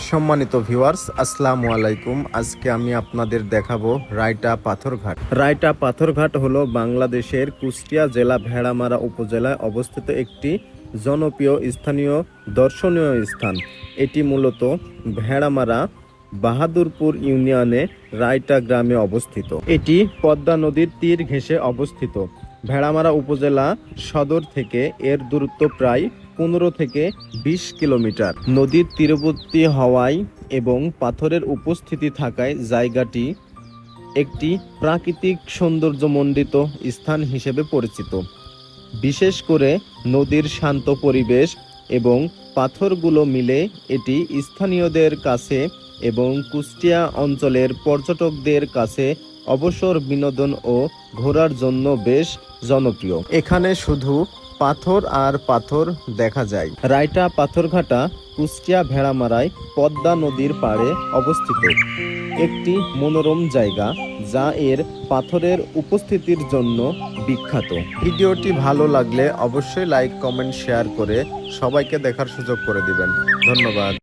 সম্মানিত ভিউয়ার্স, আসসালামু আলাইকুম। আজকে আমি আপনাদের দেখাবো রায়টা পাথরঘাট। রায়টা পাথরঘাট হলো বাংলাদেশের কুষ্টিয়া জেলা ভেড়ামারা উপজেলায় অবস্থিত একটি জনপ্রিয় স্থানীয় দর্শনীয় স্থান। এটি মূলত ভেড়ামারা বাহাদুরপুর ইউনিয়নে রায়টা গ্রামে অবস্থিত। এটি পদ্মা নদীর তীর ঘেঁষে অবস্থিত। ভেড়ামারা উপজেলা সদর থেকে এর দূরত্ব প্রায় 15 থেকে 20 কিলোমিটার। নদীর তীরবর্তী হওয়ায় এবং পাথরের উপস্থিতি থাকায় জায়গাটি একটি প্রাকৃতিক সৌন্দর্যমণ্ডিত স্থান হিসেবে পরিচিত। বিশেষ করে নদীর শান্ত পরিবেশ এবং পাথরগুলো মিলে এটি স্থানীয়দের কাছে এবং কুষ্টিয়া অঞ্চলের পর্যটকদের কাছে অবসর বিনোদন ও ঘোরার জন্য বেশ জনপ্রিয়। এখানে শুধু পাথর আর পাথর দেখা যায়। রায়টা পাথরঘাটা কুষ্টিয়া ভেড়ামারায় পদ্মা নদীর পাড়ে অবস্থিত একটি মনোরম জায়গা, যা এর পাথরের উপস্থিতির জন্য বিখ্যাত। ভিডিওটি ভালো লাগলে অবশ্যই লাইক, কমেন্ট, শেয়ার করে সবাইকে দেখার সুযোগ করে দিবেন। ধন্যবাদ।